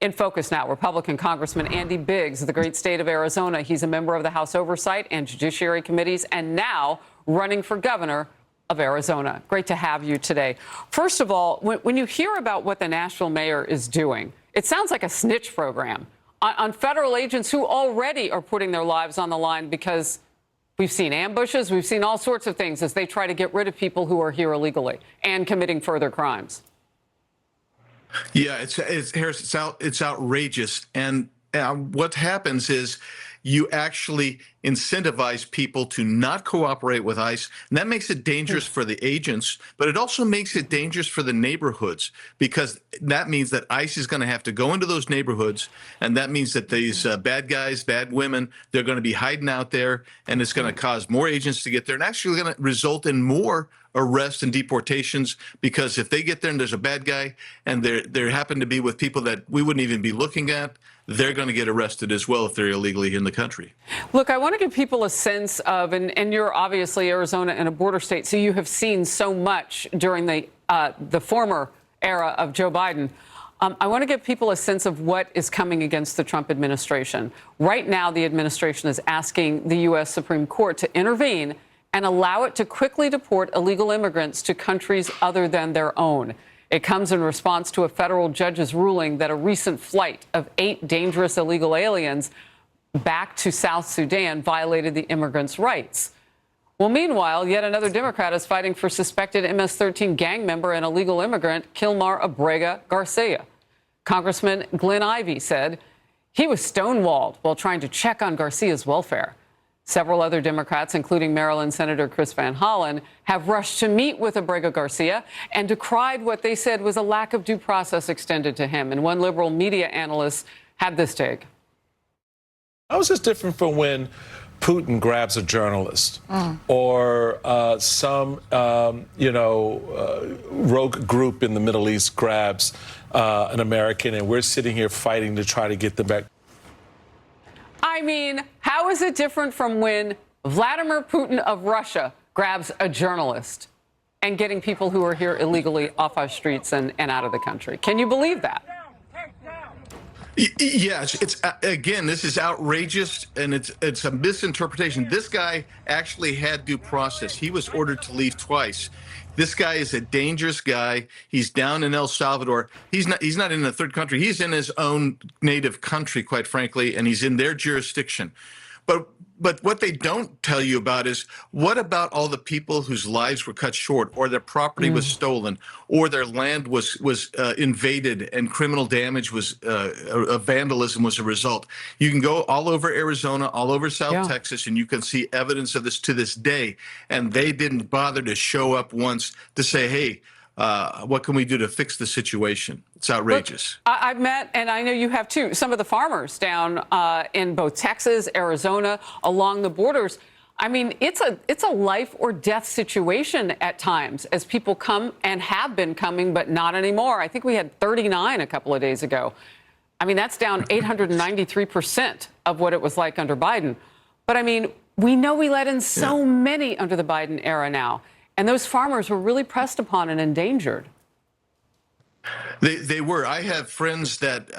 In focus now, Republican Congressman Andy Biggs of the great state of Arizona. He's a member of the House Oversight and Judiciary Committees and now running for governor of Arizona. Great to have you today. First of all, when you hear about what the Nashville mayor is doing, it sounds like a snitch program on federal agents who already are putting their lives on the line because we've seen ambushes, we've seen all sorts of things as they try to get rid of people who are here illegally and committing further crimes. Yeah, it's outrageous. And what happens is you actually incentivize people to not cooperate with ICE. And that makes it dangerous for the agents, but it also makes it dangerous for the neighborhoods, because that means that ICE is going to have to go into those neighborhoods. And that means that these bad guys, bad women, they're going to be hiding out there, and it's going to cause more agents to get there and actually going to result in more arrests and deportations, because if they get there and there's a bad guy and they happen to be with people that we wouldn't even be looking at, they're going to get arrested as well if they're illegally in the country. Look, I want to give people a sense of, and you're obviously Arizona and a border state, so you have seen so much during the former era of Joe Biden. I want to give people a sense of what is coming against the Trump administration. Right now, the administration is asking the U.S. Supreme Court to intervene and allow it to quickly deport illegal immigrants to countries other than their own. It comes in response to a federal judge's ruling that a recent flight of 8 dangerous illegal aliens back to South Sudan violated the immigrants' rights. Well, meanwhile, yet another Democrat is fighting for suspected MS-13 gang member and illegal immigrant Kilmar Abrega Garcia. Congressman Glenn Ivey said he was stonewalled while trying to check on Garcia's welfare. Several other Democrats, including Maryland Senator Chris Van Hollen, have rushed to meet with Abrega Garcia and decried what they said was a lack of due process extended to him. And one liberal media analyst had this take. How is this different from when Putin grabs a journalist or some, rogue group in the Middle East grabs an American, and we're sitting here fighting to try to get them back? I mean, how is it different from when Vladimir Putin of Russia grabs a journalist and getting people who are here illegally off our streets and out of the country? Can you believe that? Yes, again, this is outrageous, and it's a misinterpretation. This guy actually had due process. He was ordered to leave twice. This guy is a dangerous guy. He's down in El Salvador. He's not in a third country. He's in his own native country, quite frankly, and he's in their jurisdiction. But what they don't tell you about is, what about all the people whose lives were cut short, or their property was stolen, or their land was invaded, and criminal damage was vandalism was a result. You can go all over Arizona, all over South Texas, and you can see evidence of this to this day. And they didn't bother to show up once to say, hey, what can we do to fix the situation? It's outrageous. Look, I've met, and I know you have too, some of the farmers down in both Texas, Arizona, along the borders. I mean, it's a life or death situation at times as people come and have been coming, but not anymore. I think we had 39 a couple of days ago. I mean, that's down 893% of what it was like under Biden. But I mean, we know we let in so many under the Biden era now. And those farmers were really pressed upon and endangered. They were. I have friends that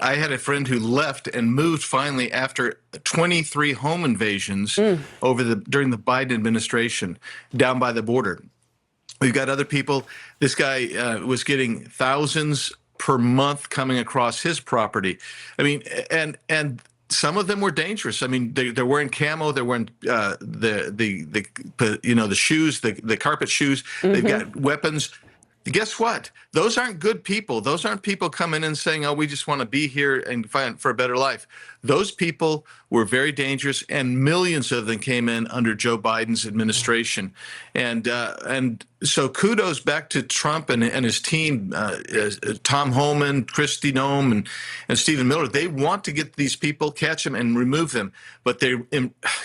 I had a friend who left and moved finally after 23 home invasions during the Biden administration down by the border. We've got other people. This guy was getting thousands per month coming across his property. I mean, and some of them were dangerous. I mean, they're wearing camo. They're wearing the shoes, the carpet shoes. They've got weapons. Guess what? Those aren't good people. Those aren't people coming in saying, oh, we just want to be here and fight for a better life. Those people were very dangerous, and millions of them came in under Joe Biden's administration. And so kudos back to Trump and his team, Tom Homan, Kristi Noem, and Stephen Miller. They want to get these people, catch them, and remove them. But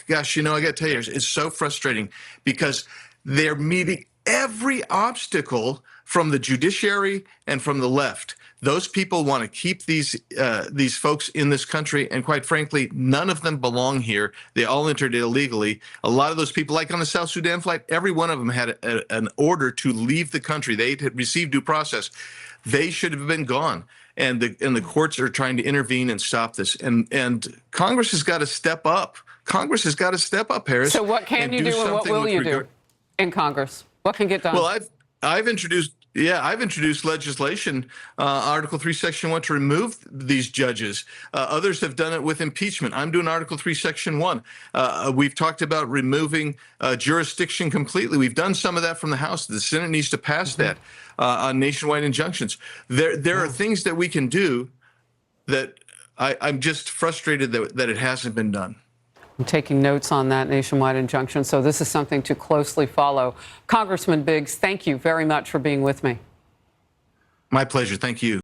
gosh, I got to tell you, it's so frustrating because they're meeting every obstacle from the judiciary and from the left. Those people want to keep these folks in this country, and quite frankly, none of them belong here. They all entered illegally. A lot of those people, like on the South Sudan flight, every one of them had an order to leave the country. They had received due process. They should have been gone. and the courts are trying to intervene and stop this. And Congress has got to step up. Congress has got to step up, Harris. So what can you do and what will you do in Congress? What can get done? Well, I've introduced legislation, Article 3, Section 1, to remove these judges. Others have done it with impeachment. I'm doing Article 3, Section 1. We've talked about removing jurisdiction completely. We've done some of that from the House. The Senate needs to pass that on nationwide injunctions. There are things that we can do that I'm just frustrated that it hasn't been done. I'm taking notes on that nationwide injunction, so this is something to closely follow. Congressman Biggs, thank you very much for being with me. My pleasure. Thank you.